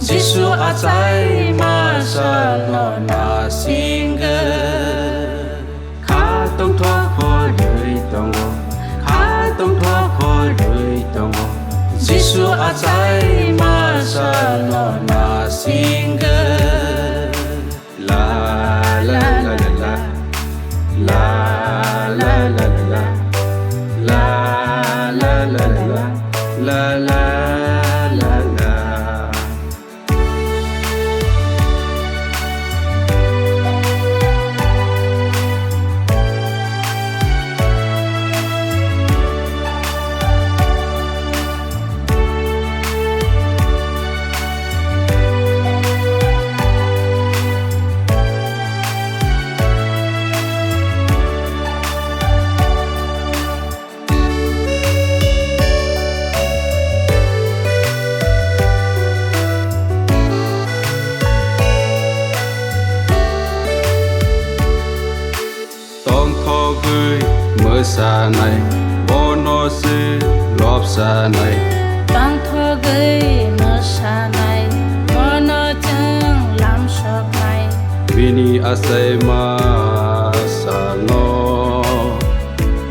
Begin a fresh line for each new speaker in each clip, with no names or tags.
Giêsu a trái mà sa lo na singa khá tông thoa khó đời tông khá tông thoa khó đời tông Giêsu a trái mà sa lo na singa la la la la la la la la la la la la la la sa này bố nó sư lốp sa này
băng thơ gây mơ sa này bố nó chẳng làm sọc này
vini asai ma sa no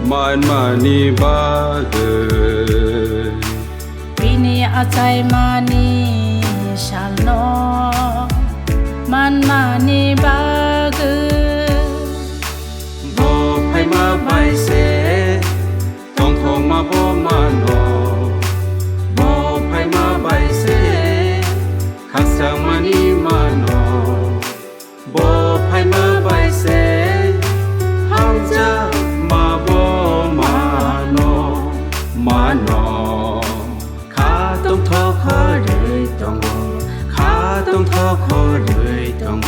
man mani ba
vini asai mani sa no man mani ba
ma bay se thong thong ma bo ma no bo phai ma bay se khắc sang ma ni ma no bo phai ma bay se hang cha ma bo ma no khá tông thọ khó đời tông khá tông thọ khó đời tông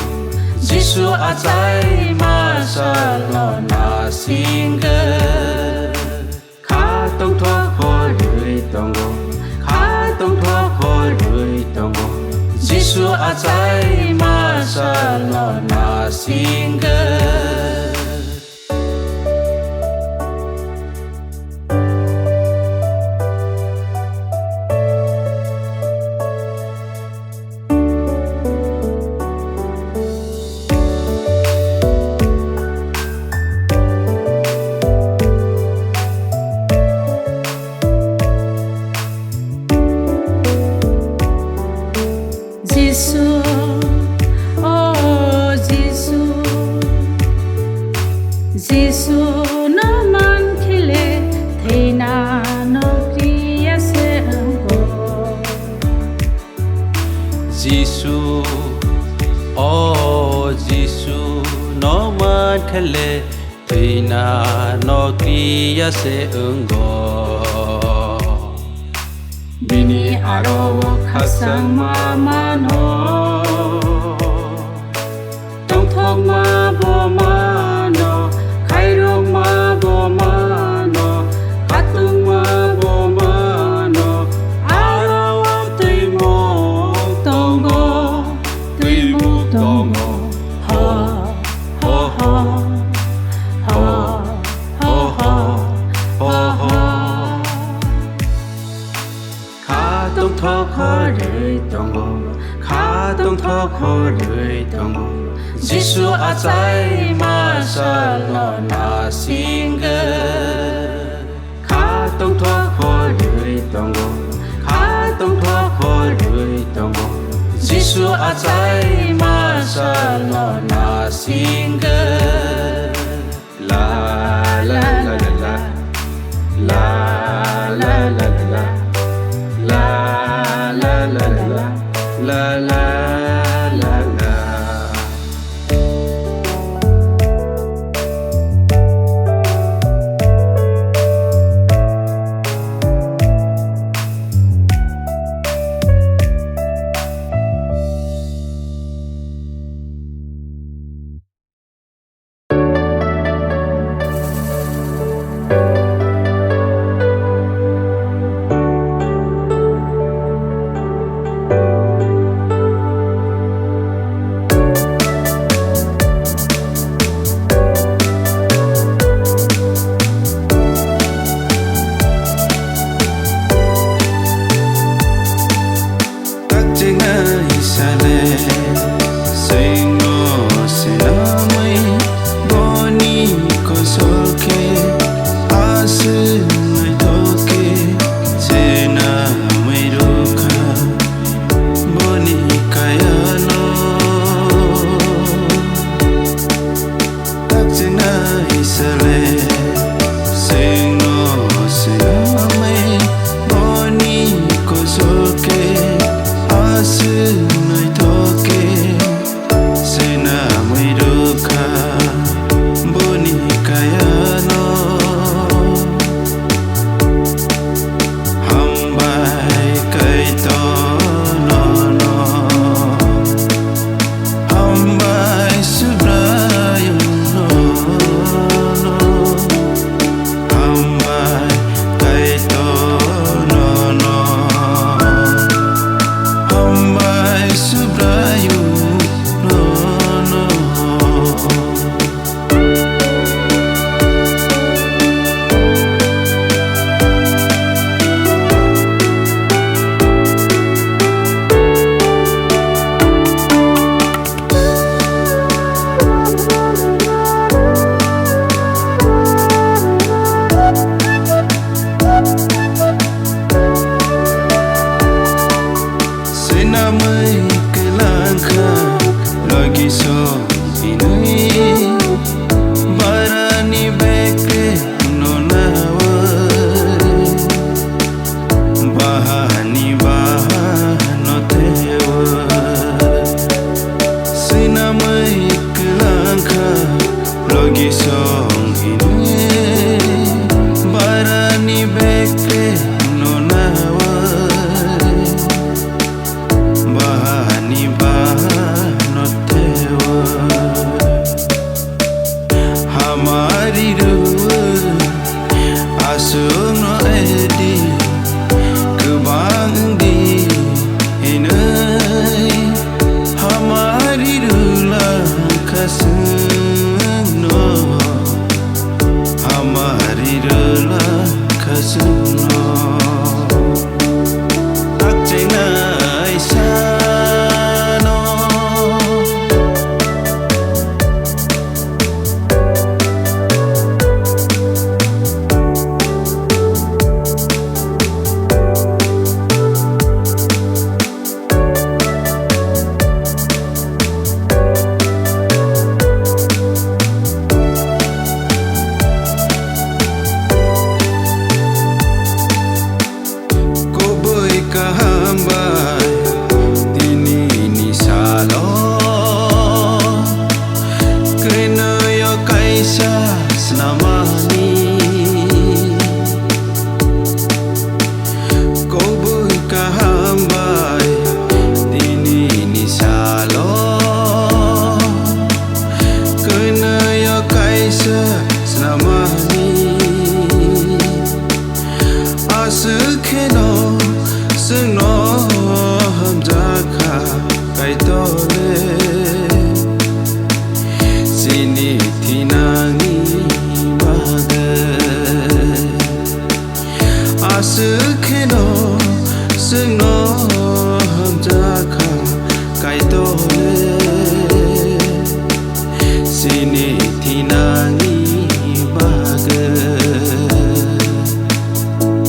Giêsu a trái mà sa lo na singa khá tông thoa khó đời tông khá tông thoa khó đời tông Giêsu a trái mà sa lo na singa
Giêsu, oh Giêsu, Giêsu nó mang khile thế na nó kia sẽ go.
Giêsu, oh Giêsu nó mang khile thế na nó kia sẽ go. Bini aro khasang ma no tong thong ma bo ma no khai rong ma bo ma no katung ma bo ma no aro tui mo tongo ho ho ho ho ho ho ho khá tông thọ khó đời tông khá tông thọ khó đời tông Giêsu a trái mà sa lo na singa khá tông thọ khó đời tông khá tông thọ khó đời tông Giêsu a trái mà sa lo na singa la la la la la la la la la la la la la la la la ke no na wa bahani ba no te wa hamari ru asung no edi kubang di enai hamari ru la kasung no hamari ru la kasung no tak chenai sa no kahambai tini ni salo kena yo kaisa senamani kau bui kahambai tini ni salo kena yo kaisa senamani asukeno sing no hamjaka kai tole sini thinangi baga asukeno sing no hamjaka kai tole sini thinangi baga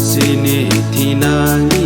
sini thinangi